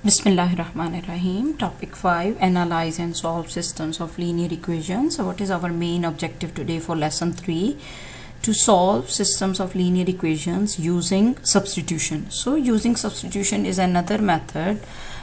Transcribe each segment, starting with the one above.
Bismillahirrahmanirrahim. Topic 5: Analyze and solve systems of linear equations. So what is our main objective today for lesson 3? To solve systems of linear equations using substitution. So using substitution is another method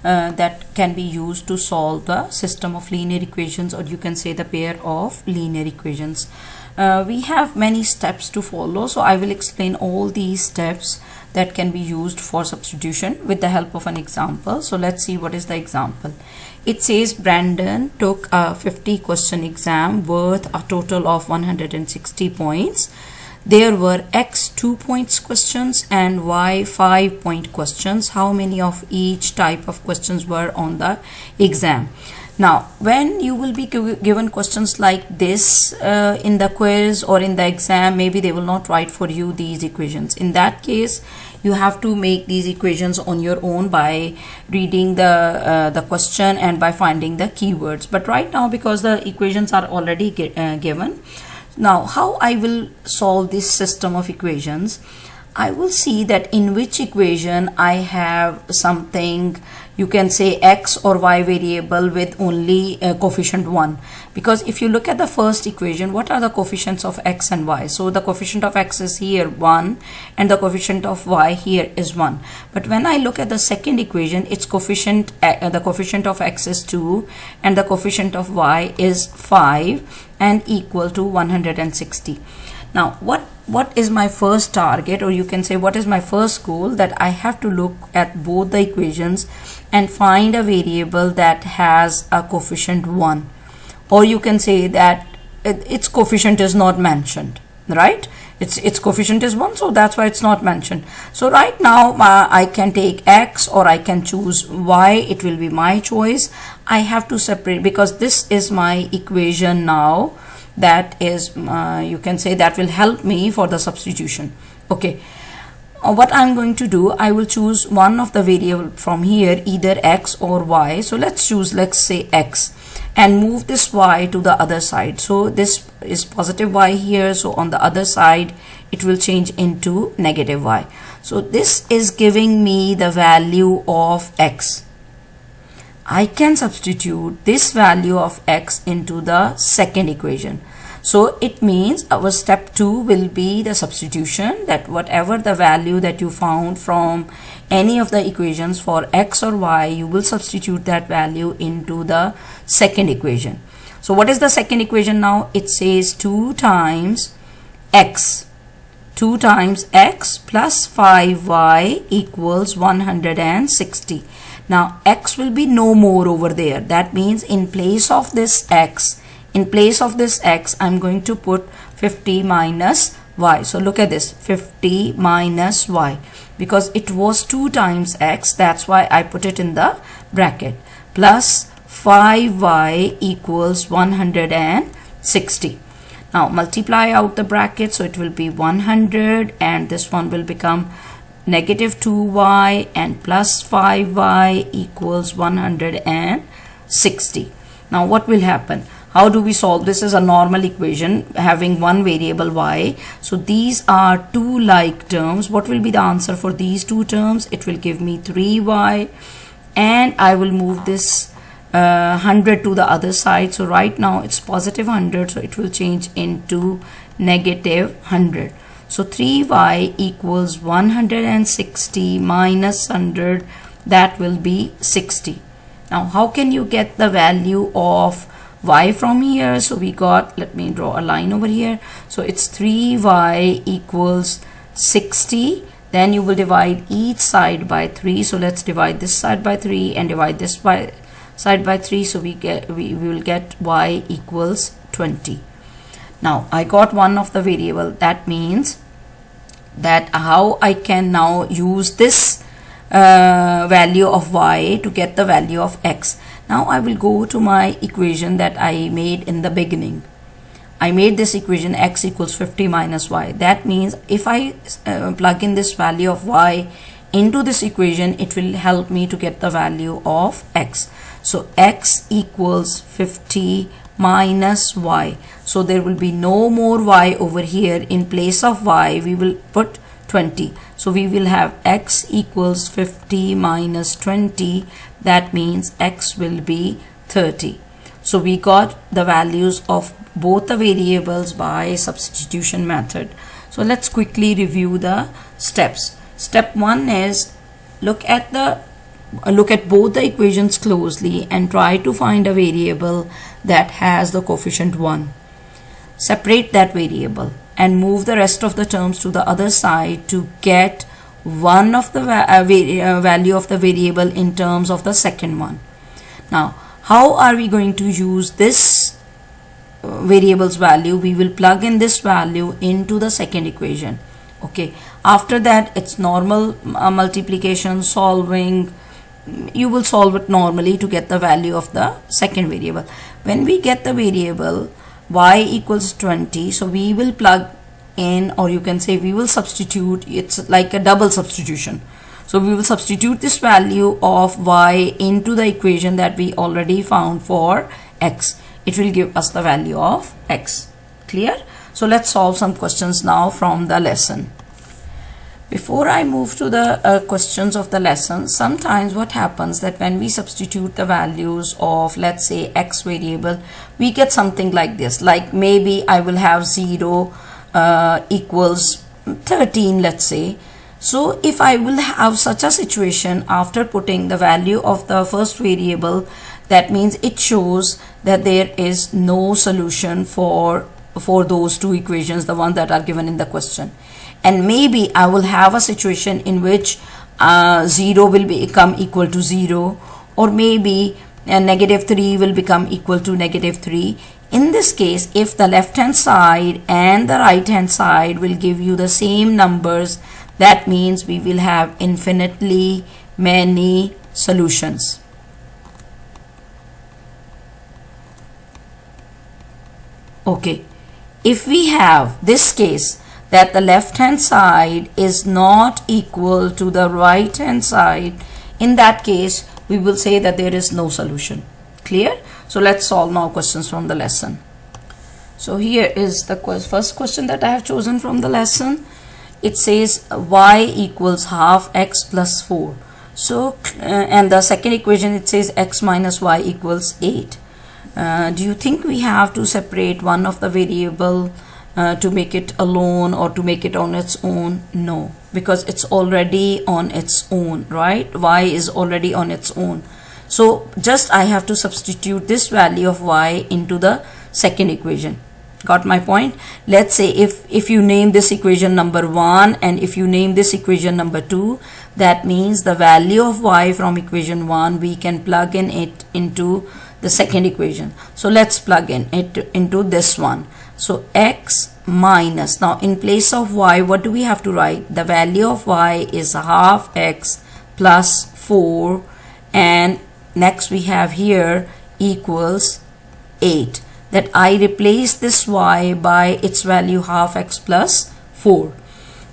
that can be used to solve the system of linear equations, or you can say the pair of linear equations. We have many steps to follow, so I will explain all these steps that can be used for substitution with the help of an example. So let's see what is the example. It says Brandon took a 50 question exam worth a total of 160 points. There were X 2 points questions and Y 5 point questions. How many of each type of questions were on the exam? Now, when you will be given questions like this in the quiz or in the exam, maybe they will not write for you these equations. In that case, you have to make these equations on your own by reading the question and by finding the keywords. But right now, because the equations are already given, now how I will solve this system of equations, I will see that in which equation I have something, you can say X or Y variable with only coefficient 1. Because if you look at the first equation, what are the coefficients of X and Y? So the coefficient of X is here 1 and the coefficient of Y here is 1. But when I look at the second equation, its coefficient, the coefficient of X is 2 and the coefficient of Y is 5 and equal to 160. Now, what is my first target, or you can say what is my first goal? That I have to look at both the equations and find a variable that has a coefficient 1, or you can say that its coefficient is not mentioned, right? Its coefficient is 1, so that's why it's not mentioned. So right now I can take X or I can choose Y. It will be my choice. I have to separate because this is my equation now. That is, you can say that will help me for the substitution. Okay, what I'm going to do, I will choose one of the variable from here, either X or Y. So let's choose, let's say X, and move this Y to the other side. So this is positive Y here, so on the other side it will change into negative Y. So this is giving me the value of X. I can substitute this value of X into the second equation. So it means our step 2 will be the substitution, that whatever the value that you found from any of the equations for X or Y, you will substitute that value into the second equation. So what is the second equation now? It says 2 times X. 2 times X plus 5Y equals 160. Now X will be no more over there. That means in place of this X, I'm going to put 50 minus Y. So look at this, 50 minus Y, because it was 2 times X, that's why I put it in the bracket, plus 5Y equals 160. Now multiply out the bracket, so it will be 100 and this one will become negative 2Y and plus 5Y equals 160. Now what will happen? How do we solve? This is a normal equation having one variable Y. So these are two like terms. What will be the answer for these two terms? It will give me 3Y, and I will move this 100 to the other side. So right now it's positive 100, so it will change into negative 100. So 3Y equals 160 minus 100, that will be 60. Now how can you get the value of Y from here? So we got, let me draw a line over here. So it's 3Y equals 60. Then you will divide each side by 3. So let's divide this side by 3 and divide this side by 3. So we will get Y equals 20. Now I got one of the variable. That means that how I can now use this value of Y to get the value of X. Now I will go to my equation that I made in the beginning. I made this equation X equals 50 minus Y. That means if I plug in this value of Y into this equation, it will help me to get the value of X. So X equals 50 minus Y. So there will be no more Y over here. In place of Y we will put 20. So we will have x equals 50 minus 20. That means x will be 30. So we got the values of both the variables by substitution method. So let's quickly review the steps. Step 1 is look at both the equations closely and try to find a variable that has the coefficient 1. Separate that variable and move the rest of the terms to the other side to get one of the value of the variable in terms of the second one. Now, how are we going to use this variable's value? We will plug in this value into the second equation. Okay, after that it's normal multiplication, solving. You will solve it normally to get the value of the second variable. When we get the variable y equals 20, so we will plug in, or you can say we will substitute. It's like a double substitution. So we will substitute this value of y into the equation that we already found for x. It will give us the value of x. Clear? So let's solve some questions now from the lesson. Before I move to the questions of the lesson, sometimes what happens that when we substitute the values of, let's say, x variable, we get something like this. Like maybe I will have 0 equals 13, let's say. So if I will have such a situation after putting the value of the first variable, that means it shows that there is no solution for those two equations, the ones that are given in the question. And maybe I will have a situation in which 0 will become equal to 0, or maybe negative 3 will become equal to negative 3. In this case, if the left hand side and the right hand side will give you the same numbers, that means we will have infinitely many solutions. Okay, if we have this case that the left hand side is not equal to the right hand side, in that case we will say that there is no solution. Clear? So let's solve now questions from the lesson. So here is the first question that I have chosen from the lesson. It says y equals half x plus 4. So and the second equation, it says x minus y equals 8. Do you think we have to separate one of the variable to make it alone or to make it on its own? No, because it's already on its own, right? Y is already on its own. So just I have to substitute this value of y into the second equation. Got my point? Let's say if you name this equation number 1 and if you name this equation number 2, that means the value of y from equation 1 we can plug in it into the second equation. So let's plug in it into this one. So x minus, now in place of y, what do we have to write? The value of y is half x plus 4, and next we have here equals 8. That I replace this y by its value half x plus 4.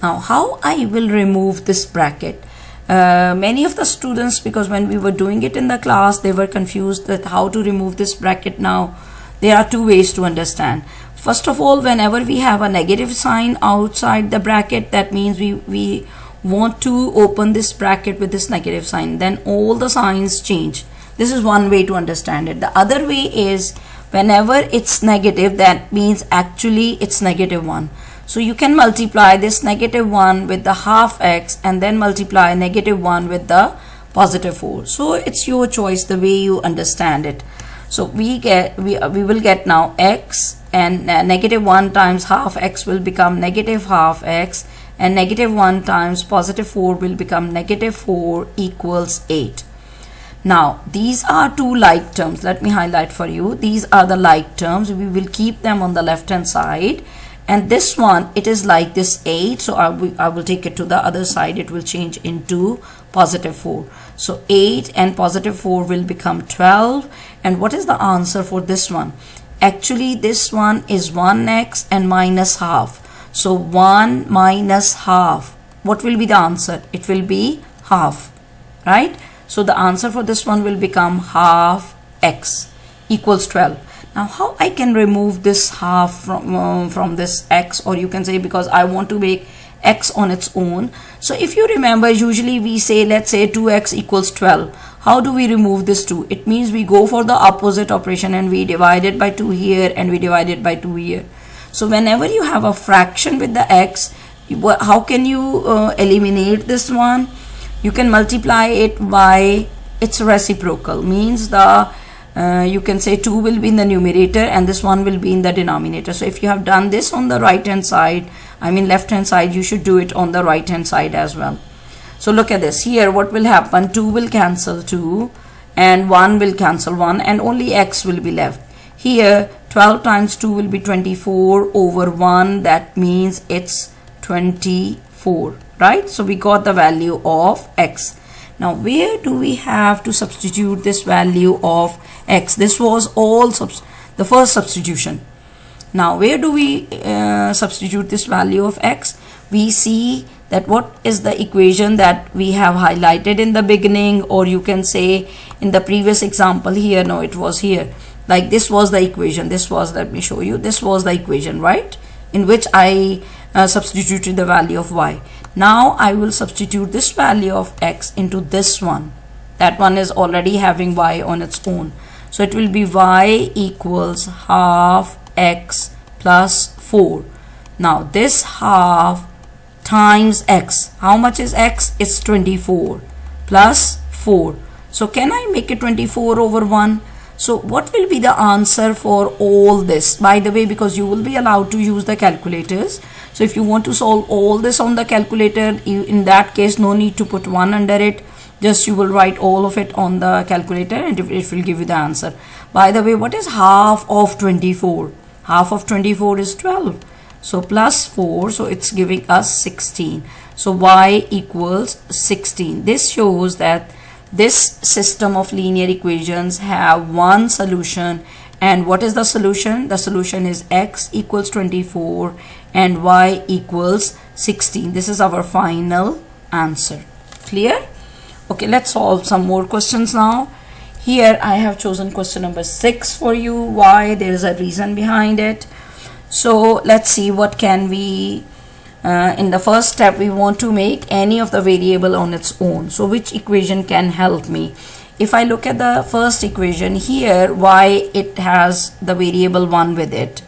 Now how I will remove this bracket? Many of the students, because when we were doing it in the class, they were confused with how to remove this bracket. Now there are two ways to understand. First of all, whenever we have a negative sign outside the bracket, that means we want to open this bracket with this negative sign, then all the signs change. This is one way to understand it. The other way is whenever it's negative, that means actually it's negative 1. So you can multiply this negative 1 with the half x and then multiply negative 1 with the positive 4. So it's your choice the way you understand it. So we will get now x, and negative 1 times half x will become negative half x, and negative 1 times positive 4 will become negative 4 equals 8. Now these are two like terms. Let me highlight for you. These are the like terms. We will keep them on the left hand side, and this one, it is like this 8, so I will take it to the other side. It will change into positive 4. So 8 and positive 4 will become 12. And what is the answer for this one? Actually this one is 1x and minus half. So 1 minus half, what will be the answer? It will be half, right? So the answer for this one will become half x equals 12. Now how I can remove this half from this x, or you can say, because I want to make x on its own. So if you remember, usually we say, let's say 2x equals 12. How do we remove this 2? It means we go for the opposite operation and we divide it by 2 here and we divide it by 2 here. So whenever you have a fraction with the x, how can you eliminate this one? You can multiply it by its reciprocal, means the you can say 2 will be in the numerator and this one will be in the denominator. So if you have done this on the right hand side, I mean left hand side, you should do it on the right hand side as well. So look at this. Here what will happen? 2 will cancel 2 and 1 will cancel 1 and only x will be left. Here 12 times 2 will be 24 over 1. That means it's 24, right? So we got the value of x. Now where do we have to substitute this value of x? This was all the first substitution. Now where do we substitute this value of x? We see that what is the equation that we have highlighted in the beginning, or you can say in the previous example here. No, it was here. Like this was the equation. This was, let me show you, this was the equation, right? In which I substituted the value of y. Now I will substitute this value of x into this one. That one is already having y on its own. So it will be y equals half x plus 4. Now this half times x. How much is x? It's 24 plus 4. So can I make it 24 over 1? So what will be the answer for all this? By the way, because you will be allowed to use the calculators. So if you want to solve all this on the calculator, in that case, no need to put 1 under it. Just you will write all of it on the calculator and it will give you the answer. By the way, what is half of 24? Half of 24 is 12. So plus 4, so it's giving us 16. So y equals 16. This shows that this system of linear equations have one solution. And what is the solution? The solution is x equals 24 and y equals 16. This is our final answer. Clear? Okay, let's solve some more questions now. Here I have chosen question number 6 for you. Why? There is a reason behind it. So let's see what can we in the first step we want to make any of the variable on its own. So which equation can help me? If I look at the first equation here, y, it has the variable 1 with it.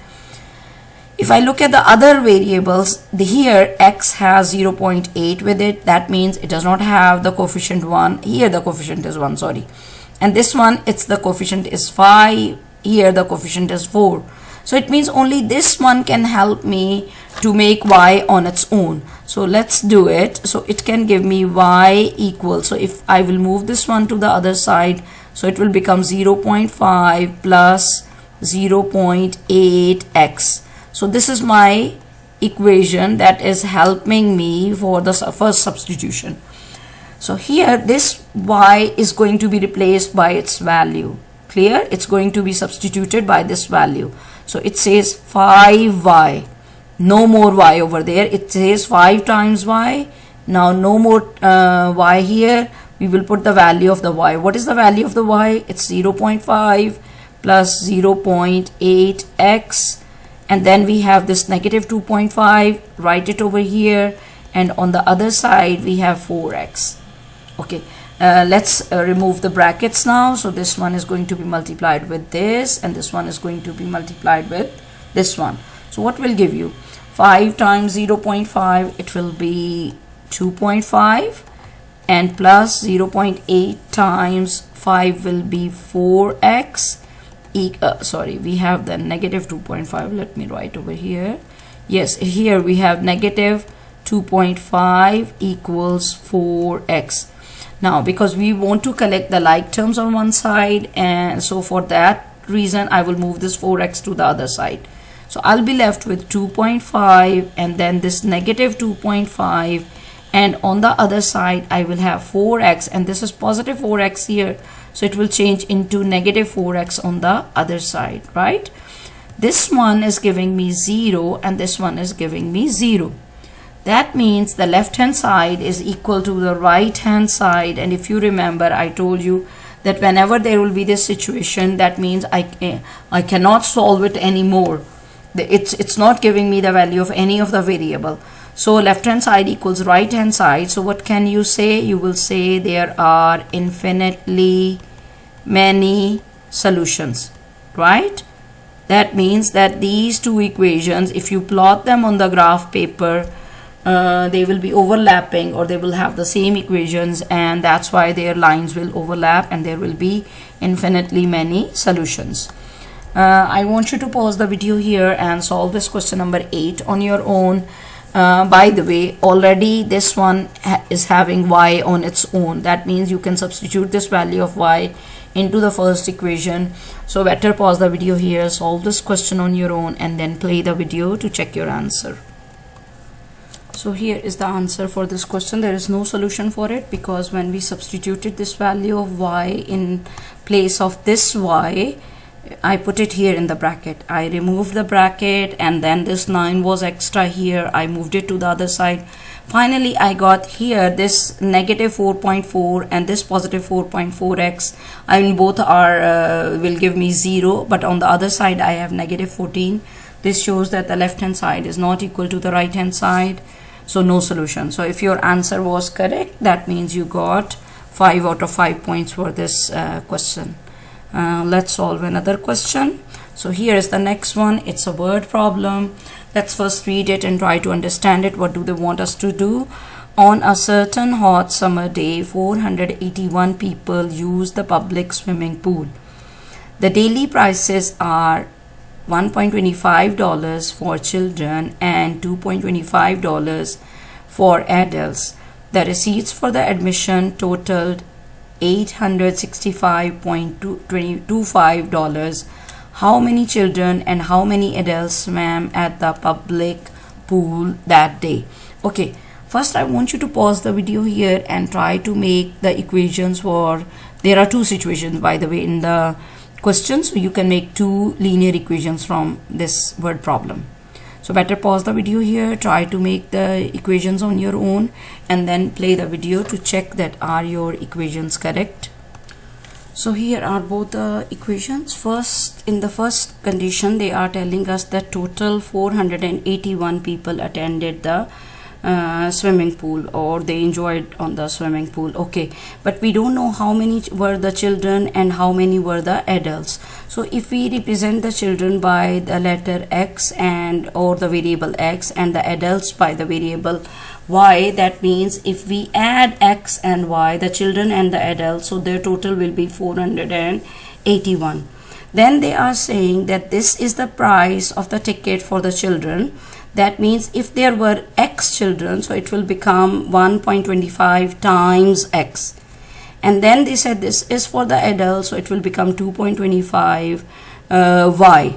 If I look at the other variables, here x has 0.8 with it. That means it does not have the coefficient 1. Here the coefficient is 1, sorry. And this one, it's the coefficient is 5. Here the coefficient is 4. So it means only this one can help me to make y on its own. So let's do it. So it can give me y equals, so if I will move this one to the other side, so it will become 0.5 plus 0.8x. So this is my equation that is helping me for the first substitution. So here this y is going to be replaced by its value. Clear? It's going to be substituted by this value. So it says 5y. No more y over there. It says 5 times y. Now no more y here. We will put the value of the y. What is the value of the y? It's 0.5 plus 0.8x. And then we have this negative 2.5. Write it over here. And on the other side we have 4x. Okay. Let's remove the brackets now. So this one is going to be multiplied with this and this one is going to be multiplied with this one. So what will give you? 5 times 0.5, it will be 2.5, and plus 0.8 times 5 will be 4x. Sorry, we have the negative 2.5. Let me write over here. Yes, here we have negative 2.5 equals 4x. Now because we want to collect the like terms on one side, and so for that reason I will move this 4x to the other side. So I'll be left with 2.5 and then this negative 2.5, and on the other side I will have 4x, and this is positive 4x here, so it will change into negative 4x on the other side, right? This one is giving me 0 and this one is giving me 0. That means the left hand side is equal to the right hand side. And if you remember, I told you that whenever there will be this situation, that means I cannot solve it anymore. It's not giving me the value of any of the variable. So left hand side equals right hand side. So what can you say? You will say there are infinitely many solutions, right? That means that these two equations, if you plot them on the graph paper, they will be overlapping, or they will have the same equations, and that's why their lines will overlap and there will be infinitely many solutions. I want you to pause the video here and solve this question number 8 on your own. By the way, already this one is having y on its own. That means you can substitute this value of y into the first equation. So better pause the video here, solve this question on your own, and then play the video to check your answer. So here is the answer for this question. There is no solution for it because when we substituted this value of y in place of this y, I put it here in the bracket. I removed the bracket and then this 9 was extra here. I moved it to the other side. Finally, I got here this negative 4.4 and this positive 4.4x. I mean, both are will give me 0, but on the other side I have negative 14. This shows that the left hand side is not equal to the right hand side. So no solution. So if your answer was correct, that means you got 5 out of 5 points for this question. Let's solve another question. So here is the next one. It's a word problem. Let's first read it and try to understand it. What do they want us to do? On a certain hot summer day, 481 people use the public swimming pool. The daily prices are $1.25 for children and $2.25 for adults. The receipts for the admission totaled $865.25. How many children and how many adults swam at the public pool that day? Okay, first I want you to pause the video here and try to make the equations for, there are two situations by the way in the question, so you can make two linear equations from this word problem. So better pause the video here, try to make the equations on your own, and then play the video to check that are your equations correct. So here are both the equations. First, in the first condition, they are telling us that total 481 people attended the swimming pool, or they enjoyed on the swimming pool. Okay, but we don't know how many were the children and how many were the adults. So if we represent the children by the letter x and or the variable x, and the adults by the variable y, that means if we add x and y, the children and the adults, so their total will be 481. Then they are saying that this is the price of the ticket for the children. That means if there were x children, so it will become 1.25 times x. And then they said this is for the adults, so it will become 2.25 y,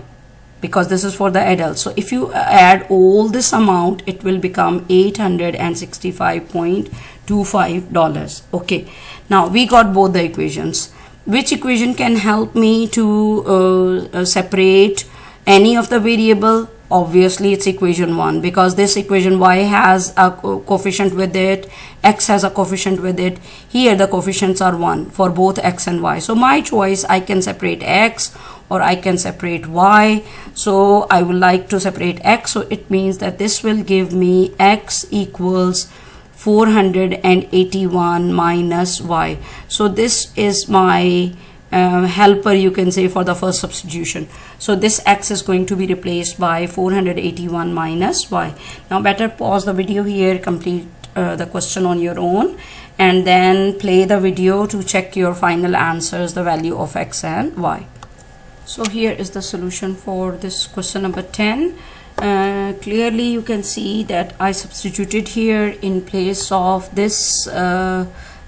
because this is for the adults. So if you add all this amount, it will become $865.25. Okay, now we got both the equations. Which equation can help me to separate any of the variable? Obviously it's equation 1, because this equation y has a coefficient with it, x has a coefficient with it. Here the coefficients are 1 for both x and y. So my choice, I can separate x or I can separate y. So I would like to separate x, so it means that this will give me x equals 481 minus y. So this is my helper, you can say, for the first substitution. So this x is going to be replaced by 481 minus y. Now better pause the video here, complete the question on your own, and then play the video to check your final answers, the value of x and y. So here is the solution for this question number 10. Clearly you can see that I substituted here in place of this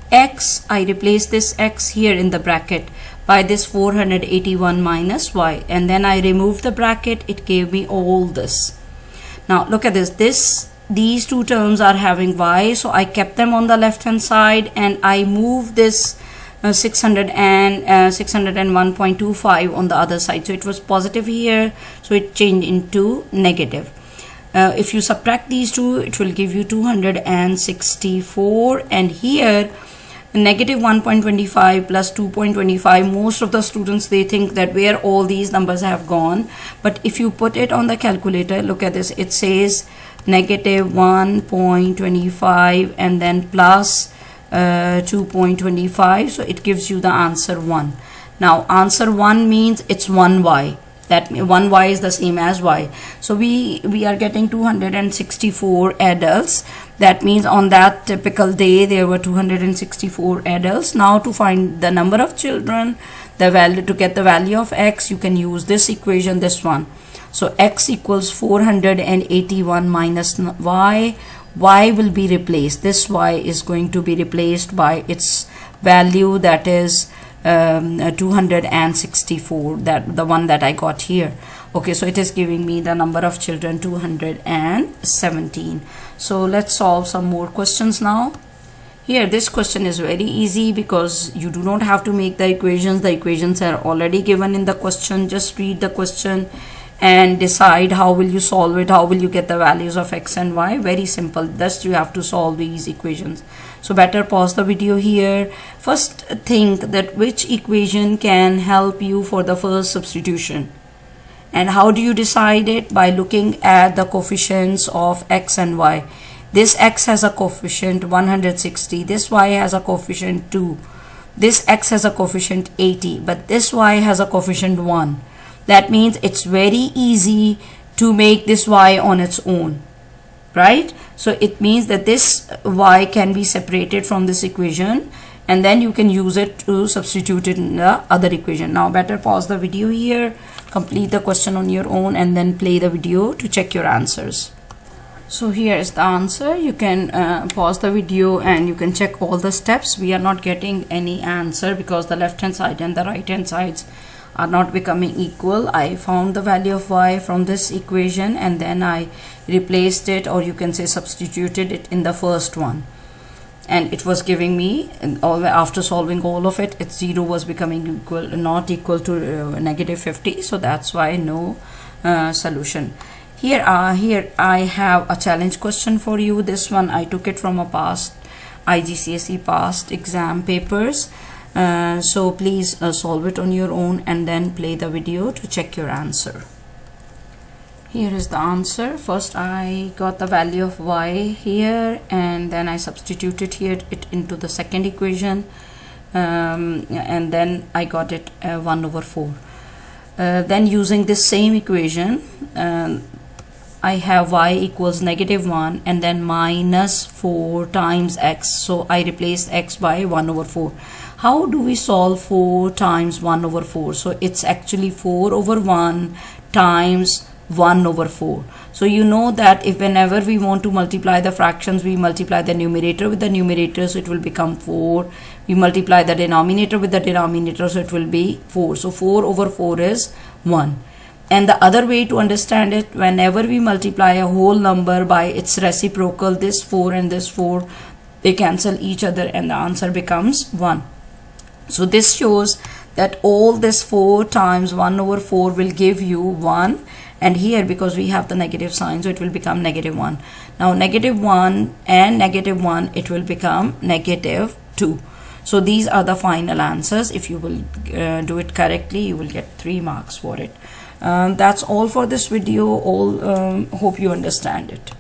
x, I replaced this x here in the bracket by this 481 minus y, and then I removed the bracket. It gave me all this. Now look at this, these two terms are having y, so I kept them on the left hand side, and I moved this 601.25 on the other side. So it was positive here, so it changed into negative. If you subtract these two, it will give you 264, and here negative 1.25 plus 2.25, most of the students, they think that where all these numbers have gone. But if you put it on the calculator, look at this, it says negative 1.25 and then plus 2.25, so it gives you the answer 1. Now answer 1 means it's 1y. That 1y is the same as y. So we are getting 264 adults. That means on that typical day there were 264 adults. Now to find the number of children, the value, to get the value of x, you can use this equation, this one. So x equals 481 minus y. Y will be replaced. This y is going to be replaced by its value, that is 264, that the one that I got here. Okay, so it is giving me the number of children 217. So let's solve some more questions now. Here this question is very easy because you do not have to make the equations. The equations are already given in the question. Just read the question and decide how will you solve it, how will you get the values of x and y. Very simple. Thus you have to solve these equations. So better pause the video here. First think that which equation can help you for the first substitution. And how do you decide it? By looking at the coefficients of x and y. This x has a coefficient 160, this y has a coefficient 2, this x has a coefficient 80, but this y has a coefficient 1. That means it's very easy to make this y on its own, right? So it means that this y can be separated from this equation and then you can use it to substitute it in the other equation. Now better pause the video here, complete the question on your own and then play the video to check your answers. So here is the answer. You can pause the video and you can check all the steps. We are not getting any answer because the left hand side and the right hand sides are not becoming equal. I found the value of y from this equation and then I replaced it, or you can say substituted it in the first one, and it was giving me, after solving all of it, its 0 was becoming equal, not equal to negative 50. So that's why no solution. Here I have a challenge question for you. This one I took it from a past IGCSE past exam papers. So please solve it on your own and then play the video to check your answer. Here is the answer. First I got the value of y here and then I substituted it into the second equation, and then I got it 1 over 4. Then using this same equation, I have y equals negative 1 and then minus 4 times x. So I replaced x by 1 over 4. How do we solve 4 times 1 over 4? So it's actually 4 over 1 times 1 over 4. So you know that if whenever we want to multiply the fractions, we multiply the numerator with the numerator, so it will become 4. We multiply the denominator with the denominator, so it will be 4. So 4 over 4 is 1. And the other way to understand it, whenever we multiply a whole number by its reciprocal, this 4 and this 4, they cancel each other and the answer becomes 1. So this shows that all this 4 times 1 over 4 will give you 1, and here because we have the negative sign, so it will become negative 1. Now negative 1 and negative 1, it will become negative 2. So these are the final answers. If you will do it correctly, you will get 3 marks for it. That's all for this video. Hope you understand it.